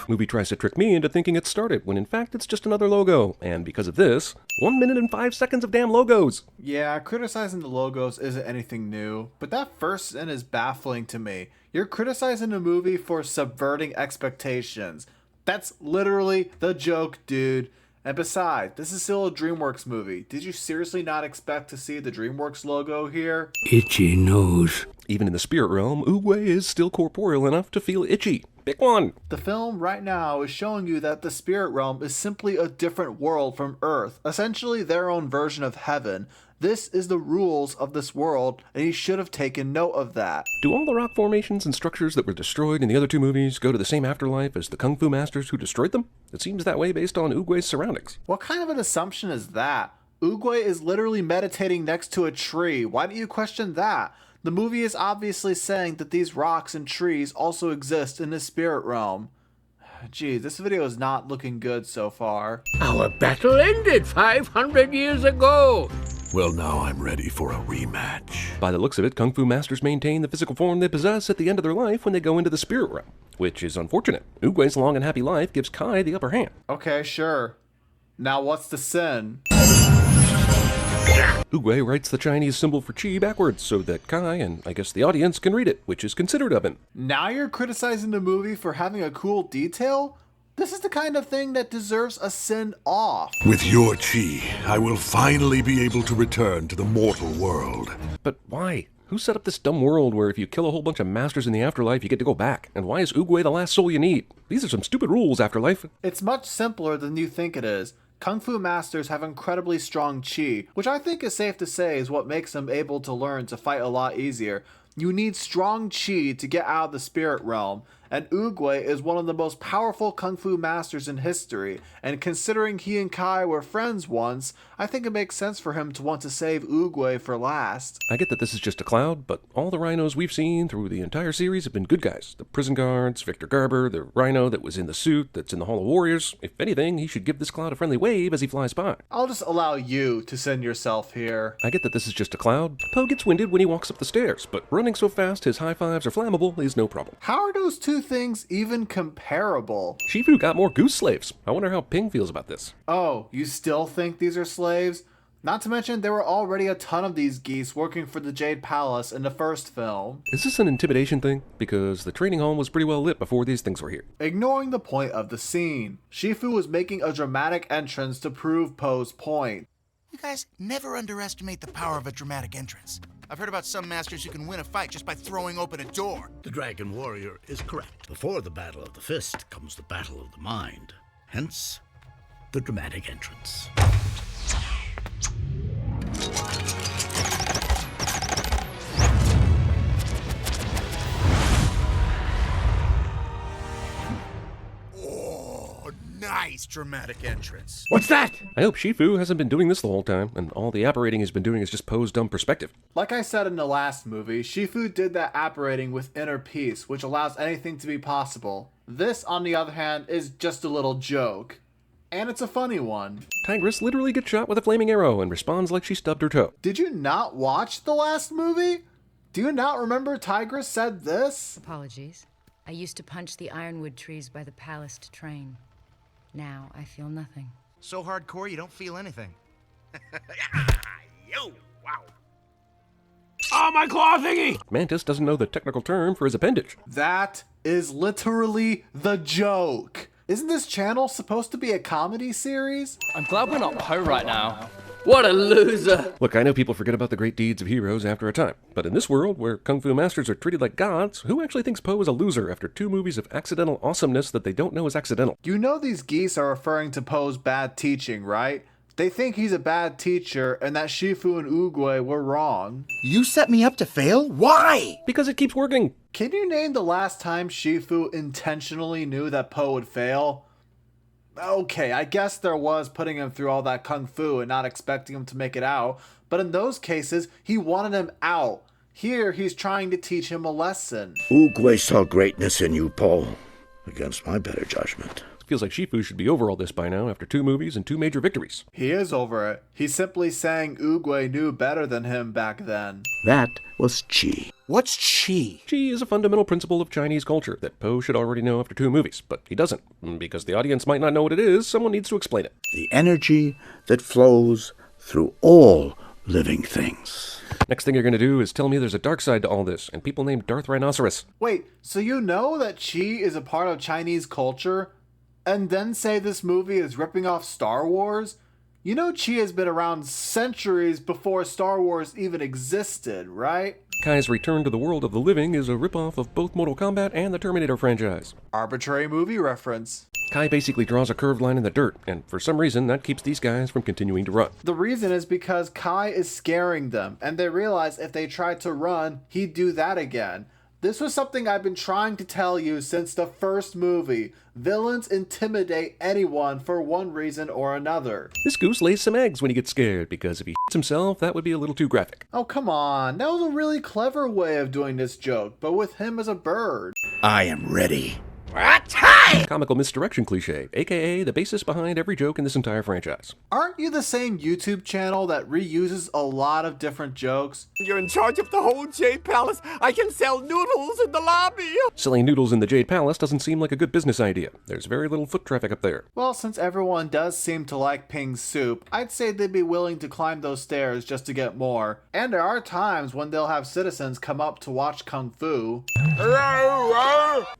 Movie tries to trick me into thinking it started, when in fact it's just another logo. And because of this, 1 minute and 5 seconds of damn logos. Yeah, criticizing the logos isn't anything new, but that first scene is baffling to me. You're criticizing a movie for subverting expectations. That's literally the joke, dude. And besides, this is still a DreamWorks movie. Did you seriously not expect to see the DreamWorks logo here? Itchy nose. Even in the spirit realm, Oogway is still corporeal enough to feel itchy. Pick one! The film right now is showing you that the spirit realm is simply a different world from Earth, essentially their own version of heaven. This is the rules of this world, and you should have taken note of that. Do all the rock formations and structures that were destroyed in the other two movies go to the same afterlife as the Kung Fu masters who destroyed them? It seems that way based on Oogway's surroundings. What kind of an assumption is that? Oogway is literally meditating next to a tree. Why do you question that? The movie is obviously saying that these rocks and trees also exist in the spirit realm. Geez, this video is not looking good so far. Our battle ended 500 years ago. Well, now I'm ready for a rematch. By the looks of it, Kung Fu masters maintain the physical form they possess at the end of their life when they go into the spirit realm, which is unfortunate. Oogway's long and happy life gives Kai the upper hand. Okay, sure. Now what's the sin? Oogway writes the Chinese symbol for chi backwards so that Kai, and I guess the audience, can read it, which is considerate of him. Now you're criticizing the movie for having a cool detail? This is the kind of thing that deserves a sin off. With your chi, I will finally be able to return to the mortal world. But why? Who set up this dumb world where if you kill a whole bunch of masters in the afterlife, you get to go back? And why is Oogway the last soul you need? These are some stupid rules, Afterlife. It's much simpler than you think it is. Kung Fu masters have incredibly strong chi, which I think is safe to say is what makes them able to learn to fight a lot easier. You need strong chi to get out of the spirit realm, and Oogway is one of the most powerful Kung Fu masters in history, and considering he and Kai were friends once, I think it makes sense for him to want to save Oogway for last. I get that this is just a cloud, but all the rhinos we've seen through the entire series have been good guys. The prison guards, Victor Garber, the rhino that was in the suit that's in the Hall of Warriors. If anything, he should give this cloud a friendly wave as he flies by. I'll just allow you to send yourself here. I get that this is just a cloud. Poe gets winded when he walks up the stairs, but running so fast his high fives are flammable is no problem. How are those two things even comparable? Shifu got more goose slaves. I wonder how Ping feels about this. Oh, you still think these are slaves? Not to mention, there were already a ton of these geese working for the Jade Palace in the first film. Is this an intimidation thing? Because the training hall was pretty well lit before these things were here. Ignoring the point of the scene, Shifu was making a dramatic entrance to prove Poe's point. You guys never underestimate the power of a dramatic entrance. I've heard about some masters who can win a fight just by throwing open a door. The Dragon Warrior is correct. Before the battle of the fist comes the battle of the mind. Hence, the dramatic entrance. Nice dramatic entrance. What's that? I hope Shifu hasn't been doing this the whole time, and all the apparating he's been doing is just Poe's dumb perspective. Like I said in the last movie, Shifu did that apparating with inner peace, which allows anything to be possible. This, on the other hand, is just a little joke. And it's a funny one. Tigress literally gets shot with a flaming arrow and responds like she stubbed her toe. Did you not watch the last movie? Do you not remember Tigress said this? Apologies. I used to punch the ironwood trees by the palace to train. Now I feel nothing. So hardcore you don't feel anything. Yo, wow. Oh, my claw thingy! Mantis doesn't know the technical term for his appendage. That is literally the joke. Isn't this channel supposed to be a comedy series? I'm glad we're not Poe right now. What a loser! Look, I know people forget about the great deeds of heroes after a time, but in this world where Kung Fu masters are treated like gods, who actually thinks Poe is a loser after 2 movies of accidental awesomeness that they don't know is accidental? You know these geese are referring to Poe's bad teaching, right? They think he's a bad teacher and that Shifu and Oogway were wrong. You set me up to fail? Why? Because it keeps working. Can you name the last time Shifu intentionally knew that Poe would fail? Okay, I guess there was putting him through all that kung fu and not expecting him to make it out, but in those cases, he wanted him out. Here, he's trying to teach him a lesson. Oogway saw greatness in you, Paul, against my better judgment. Feels like Shifu should be over all this by now after 2 movies and 2 major victories. He is over it. He's simply saying Oogway knew better than him back then. That was Qi. What's chi? Qi is a fundamental principle of Chinese culture that Poe should already know after 2 movies, but he doesn't. Because the audience might not know what it is, someone needs to explain it. The energy that flows through all living things. Next thing you're going to do is tell me there's a dark side to all this, and people named Darth Rhinoceros. Wait, so you know that Qi is a part of Chinese culture? And then say this movie is ripping off Star Wars? You know Qi has been around centuries before Star Wars even existed, right? Kai's return to the world of the living is a ripoff of both Mortal Kombat and the Terminator franchise. Arbitrary movie reference. Kai basically draws a curved line in the dirt, and for some reason that keeps these guys from continuing to run. The reason is because Kai is scaring them, and they realize if they tried to run, he'd do that again. This was something I've been trying to tell you since the first movie. Villains intimidate anyone for one reason or another. This goose lays some eggs when he gets scared, because if he shits himself, that would be a little too graphic. Oh, come on. That was a really clever way of doing this joke, but with him as a bird. I am ready. Comical misdirection cliche, aka the basis behind every joke in this entire franchise. Aren't you the same YouTube channel that reuses a lot of different jokes? You're in charge of the whole Jade Palace. I can sell noodles in the lobby. Selling noodles in the Jade Palace doesn't seem like a good business idea. There's very little foot traffic up there. Well, since everyone does seem to like Ping's soup, I'd say they'd be willing to climb those stairs just to get more. And there are times when they'll have citizens come up to watch Kung Fu.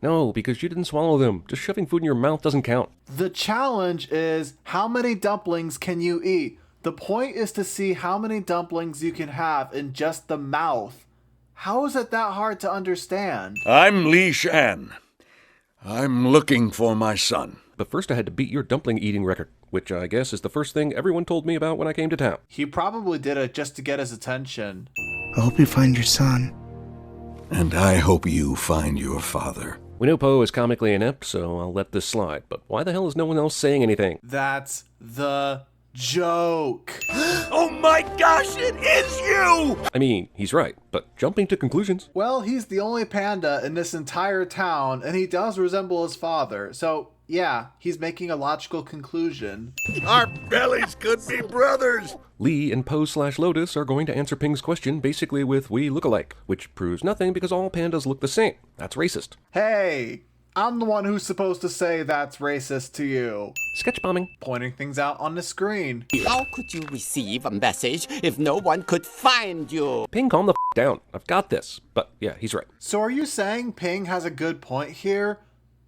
No, because you didn't swallow them. Just shoving food in your mouth doesn't count. The challenge is, how many dumplings can you eat? The point is to see how many dumplings you can have in just the mouth. How is it that hard to understand? I'm Li Shan. I'm looking for my son. But first I had to beat your dumpling eating record, which I guess is the first thing everyone told me about when I came to town. He probably did it just to get his attention. I hope you find your son. And I hope you find your father. We know Poe is comically inept, so I'll let this slide. But why the hell is no one else saying anything? That's the joke. Oh my gosh, it is you! I mean, he's right, but jumping to conclusions. Well, he's the only panda in this entire town, and he does resemble his father, so yeah, he's making a logical conclusion. Our bellies could be brothers! Lee and Poe/Lotus are going to answer Ping's question basically with "we look alike," which proves nothing because all pandas look the same. That's racist. Hey, I'm the one who's supposed to say that's racist to you. Sketch bombing. Pointing things out on the screen. How could you receive a message if no one could find you? Ping, calm the down. I've got this. But yeah, he's right. So are you saying Ping has a good point here?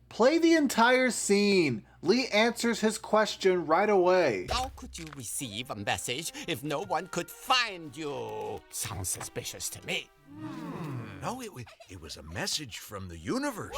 Play the entire scene. Lee answers his question right away. How could you receive a message if no one could find you? Sounds suspicious to me. No, it was a message from the universe.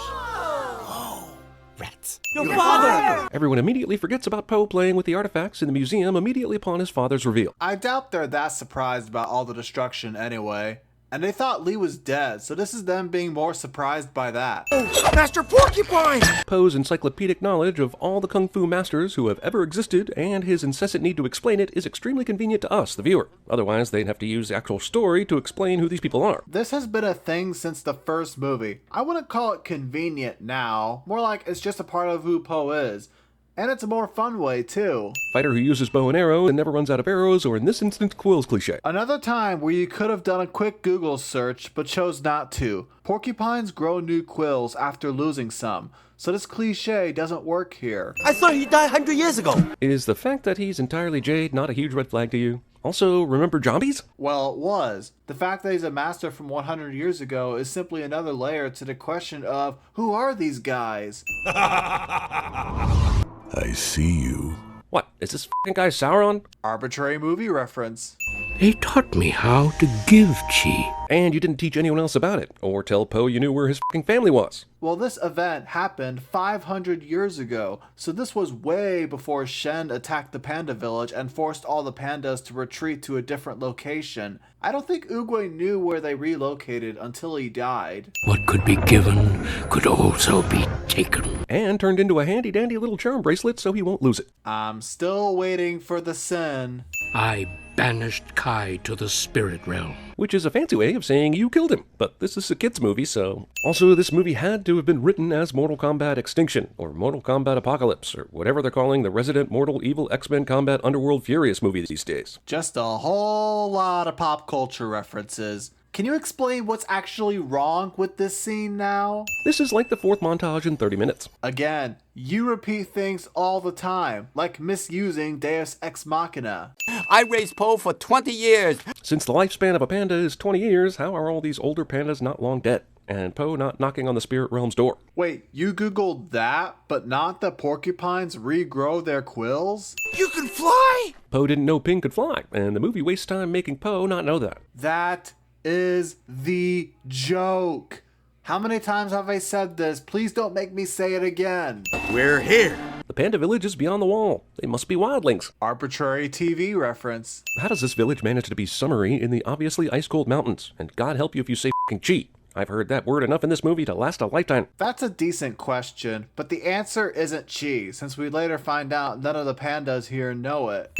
Rats. Your father! Everyone immediately forgets about Poe playing with the artifacts in the museum immediately upon his father's reveal. I doubt they're that surprised about all the destruction anyway. And they thought Lee was dead, so this is them being more surprised by that. Master Porcupine! Poe's encyclopedic knowledge of all the kung fu masters who have ever existed and his incessant need to explain it is extremely convenient to us, the viewer. Otherwise, they'd have to use the actual story to explain who these people are. This has been a thing since the first movie. I wouldn't call it convenient now, more like it's just a part of who Poe is. And it's a more fun way, too. Fighter who uses bow and arrow and never runs out of arrows, or in this instance, quills cliche. Another time where you could have done a quick Google search, but chose not to. Porcupines grow new quills after losing some, so this cliche doesn't work here. I thought he died 100 years ago. Is the fact that he's entirely jade not a huge red flag to you? Also, remember zombies? Well, it was. The fact that he's a master from 100 years ago is simply another layer to the question of, who are these guys? I see you. What, is this f***ing guy Sauron? Arbitrary movie reference. They taught me how to give chi. And you didn't teach anyone else about it, or tell Poe you knew where his f***ing family was. Well, this event happened 500 years ago, so this was way before Shen attacked the panda village and forced all the pandas to retreat to a different location. I don't think Oogway knew where they relocated until he died. What could be given could also be taken. And turned into a handy-dandy little charm bracelet so he won't lose it. I'm still waiting for the sin. I banished Kai to the spirit realm. which is a fancy way of saying you killed him. But this is a kid's movie, so... Also, this movie had to have been written as Mortal Kombat Extinction, or Mortal Kombat Apocalypse, or whatever they're calling the Resident Mortal Evil X-Men Combat Underworld Furious movie these days. Just a whole lot of pop culture references. Can you explain what's actually wrong with this scene now? This is like the fourth montage in 30 minutes. Again, you repeat things all the time, like misusing Deus Ex Machina. I raised Poe for 20 years. Since the lifespan of a panda is 20 years, how are all these older pandas not long dead? And Poe not knocking on the spirit realm's door? Wait, you googled that, but not that porcupines regrow their quills? You can fly? Poe didn't know Ping could fly, and the movie wastes time making Poe not know that. That is the joke. How many times have I said this? Please don't make me say it again. We're here. The panda village is beyond the wall. They must be wildlings. Arbitrary TV reference. How does this village manage to be summery in the obviously ice-cold mountains? And God help you if you say f***ing chi. I've heard that word enough in this movie to last a lifetime. That's a decent question, but the answer isn't chi, since we later find out none of the pandas here know it.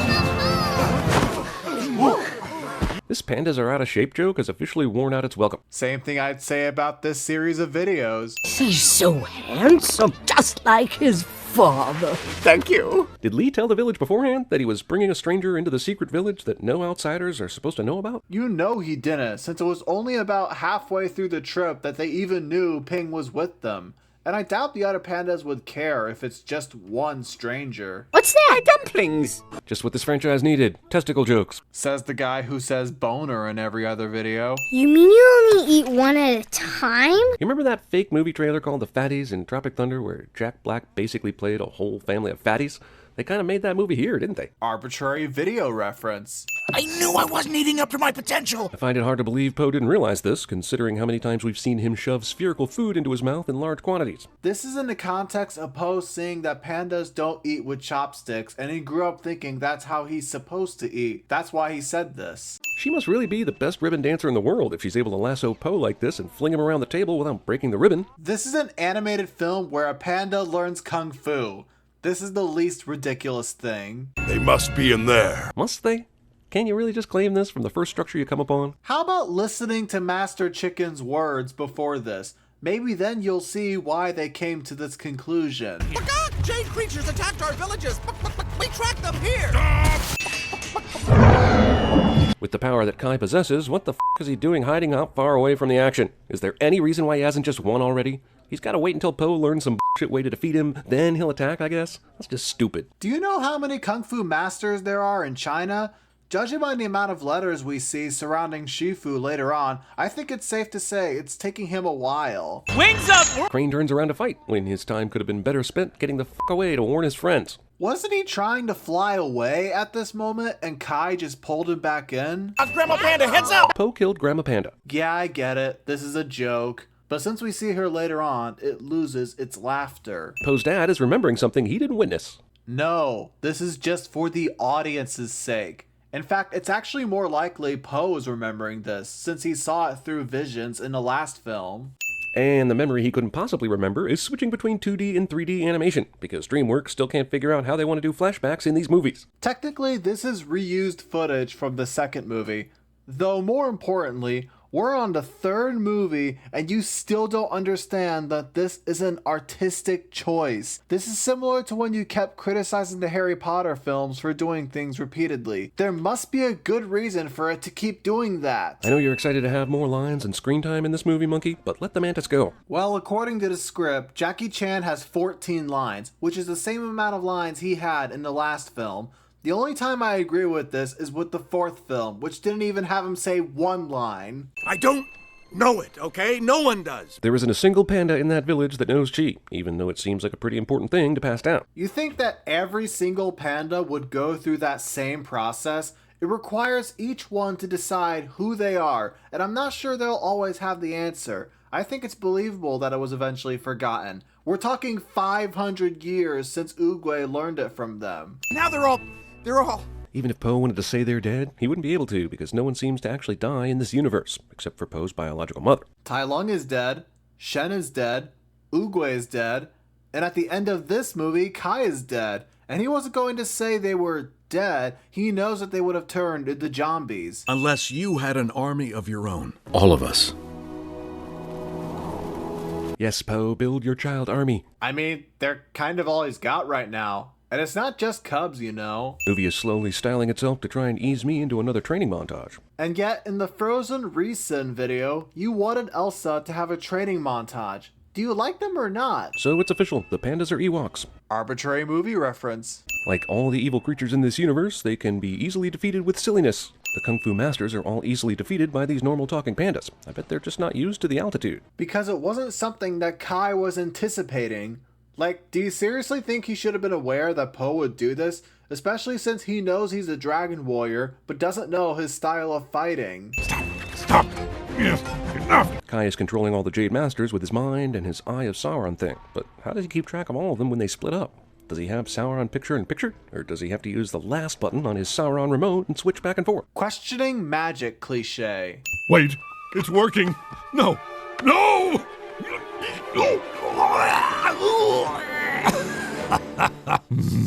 This pandas are out of shape joke has officially worn out its welcome. Same thing I'd say about this series of videos. He's so handsome, just like his father. Thank you. Did Lee tell the village beforehand that he was bringing a stranger into the secret village that no outsiders are supposed to know about? You know he didn't, since it was only about halfway through the trip that they even knew Ping was with them. And I doubt the other pandas would care if it's just one stranger. What's that? Dumplings. Just what this franchise needed. Testicle jokes. Says the guy who says boner in every other video. You mean you only eat one at a time? You remember that fake movie trailer called The Fatties in Tropic Thunder where Jack Black basically played a whole family of fatties? They kind of made that movie here, didn't they? Arbitrary video reference. I knew I wasn't eating up to my potential. I find it hard to believe Poe didn't realize this, considering how many times we've seen him shove spherical food into his mouth in large quantities. This is in the context of Poe seeing that pandas don't eat with chopsticks, and he grew up thinking that's how he's supposed to eat. That's why he said this. She must really be the best ribbon dancer in the world if she's able to lasso Poe like this and fling him around the table without breaking the ribbon. This is an animated film where a panda learns kung fu. This is the least ridiculous thing. They must be in there. Must they? Can you really just claim this from the first structure you come upon? How about listening to Master Chicken's words before this? Maybe then you'll see why they came to this conclusion. Jade creatures attacked our villages. We tracked them here. With the power that Kai possesses, what the f*** is he doing hiding out far away from the action? Is there any reason why he hasn't just won already? He's got to wait until Poe learns some bullshit way to defeat him, then he'll attack, I guess? That's just stupid. Do you know how many kung fu masters there are in China? Judging by the amount of letters we see surrounding Shifu later on, I think it's safe to say it's taking him a while. Wings up! Crane turns around to fight, when his time could have been better spent getting the f*** away to warn his friends. Wasn't he trying to fly away at this moment and Kai just pulled him back in? Grandma Panda, heads up! Poe killed Grandma Panda. Yeah, I get it. This is a joke. But since we see her later on, it loses its laughter. Poe's dad is remembering something he didn't witness. No, this is just for the audience's sake. In fact, it's actually more likely Poe is remembering this, since he saw it through visions in the last film. And the memory he couldn't possibly remember is switching between 2D and 3D animation, because DreamWorks still can't figure out how they want to do flashbacks in these movies. Technically, this is reused footage from the second movie, though more importantly, we're on the third movie and you still don't understand that this is an artistic choice. This is similar to when you kept criticizing the Harry Potter films for doing things repeatedly. There must be a good reason for it to keep doing that. I know you're excited to have more lines and screen time in this movie, Monkey, but let the mantis go. Well, according to the script, Jackie Chan has 14 lines, which is the same amount of lines he had in the last film. The only time I agree with this is with the fourth film, which didn't even have him say one line. I don't know it, okay? No one does. There isn't a single panda in that village that knows chi, even though it seems like a pretty important thing to pass down. You think that every single panda would go through that same process? It requires each one to decide who they are, and I'm not sure they'll always have the answer. I think it's believable that it was eventually forgotten. We're talking 500 years since Oogway learned it from them. Now they're all... Even if Poe wanted to say they're dead, he wouldn't be able to, because no one seems to actually die in this universe, except for Poe's biological mother. Tai Lung is dead, Shen is dead, Oogway is dead, and at the end of this movie, Kai is dead. And he wasn't going to say they were dead. He knows that they would have turned into zombies. Unless you had an army of your own. All of us. Yes, Poe, build your child army. I mean, they're kind of all he's got right now. And it's not just cubs, you know. The movie is slowly styling itself to try and ease me into another training montage. And yet, in the Frozen Recin video, you wanted Elsa to have a training montage. Do you like them or not? So it's official, the pandas are Ewoks. Arbitrary movie reference. Like all the evil creatures in this universe, they can be easily defeated with silliness. The Kung Fu Masters are all easily defeated by these normal talking pandas. I bet they're just not used to the altitude. Because it wasn't something that Kai was anticipating. Like, do you seriously think he should have been aware that Poe would do this? Especially since he knows he's a dragon warrior, but doesn't know his style of fighting. Stop! Yes, enough! Kai is controlling all the Jade Masters with his mind and his Eye of Sauron thing. But how does he keep track of all of them when they split up? Does he have Sauron picture-in-picture? Or does he have to use the last button on his Sauron remote and switch back and forth? Questioning magic cliche. Wait, it's working! No! No!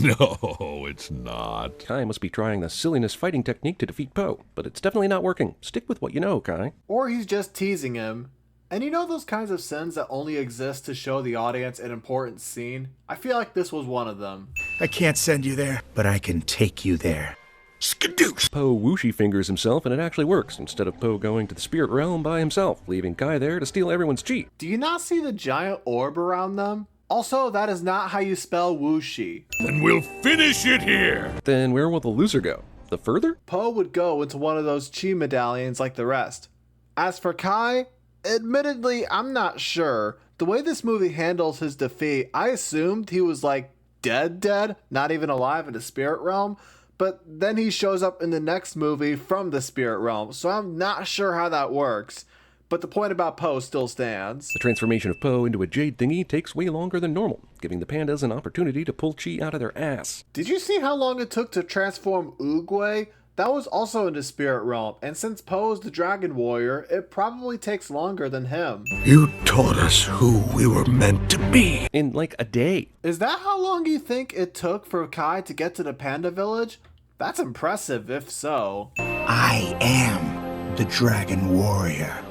No, it's not. Kai must be trying the silliness fighting technique to defeat Poe, but it's definitely not working. Stick with what you know, Kai. Or he's just teasing him. And you know those kinds of sins that only exist to show the audience an important scene? I feel like this was one of them. I can't send you there, but I can take you there. Skadoosh! Poe whooshy fingers himself and it actually works, instead of Poe going to the spirit realm by himself, leaving Kai there to steal everyone's chi. Do you not see the giant orb around them? Also, that is not how you spell whooshy. Then we'll finish it here! Then where will the loser go? The further? Poe would go into one of those chi medallions like the rest. As for Kai, admittedly, I'm not sure. The way this movie handles his defeat, I assumed he was like dead, not even alive in the spirit realm. But then he shows up in the next movie from the spirit realm, so I'm not sure how that works. But the point about Poe still stands. The transformation of Poe into a jade thingy takes way longer than normal, giving the pandas an opportunity to pull chi out of their ass. Did you see how long it took to transform Oogway? That was also in the spirit realm, and since Poe is the dragon warrior, it probably takes longer than him. You taught us who we were meant to be. In like a day. Is that how long you think it took for Kai to get to the panda village? That's impressive if so. I am the dragon warrior.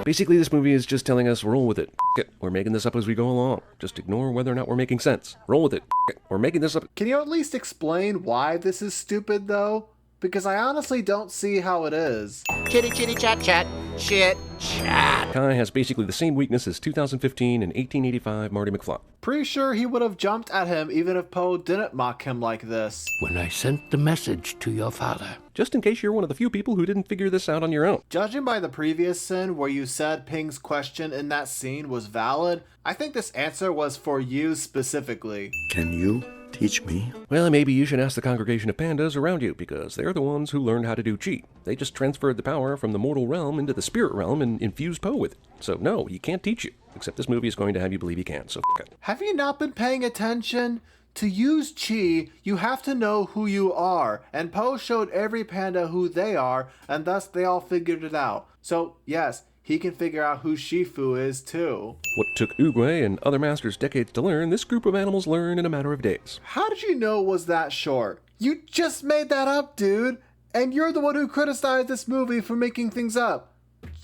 Basically, this movie is just telling us, roll with it. F*** it. We're making this up as we go along. Just ignore whether or not we're making sense. Roll with it. F*** it. We're making this up. Can you at least explain why this is stupid, though? Because I honestly don't see how it is. Chitty chitty chat chat. Shit chat. Kai has basically the same weakness as 2015 and 1885 Marty McFly. Pretty sure he would have jumped at him even if Poe didn't mock him like this. When I sent the message to your father. Just in case you're one of the few people who didn't figure this out on your own. Judging by the previous sin where you said Ping's question in that scene was valid, I think this answer was for you specifically. Can you teach me? Well, maybe you should ask the congregation of pandas around you, because they're the ones who learned how to do chi. They just transferred the power from the mortal realm into the spirit realm and infused Poe with it. So no, he can't teach you. Except this movie is going to have you believe he can, so f*** it. Have you not been paying attention? To use chi, you have to know who you are, and Poe showed every panda who they are, and thus they all figured it out. So yes, he can figure out who Shifu is too. What took Oogway and other masters decades to learn, this group of animals learn in a matter of days. How did you know it was that short? You just made that up, dude! And you're the one who criticized this movie for making things up.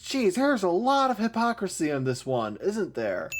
Jeez, there's a lot of hypocrisy in this one, isn't there?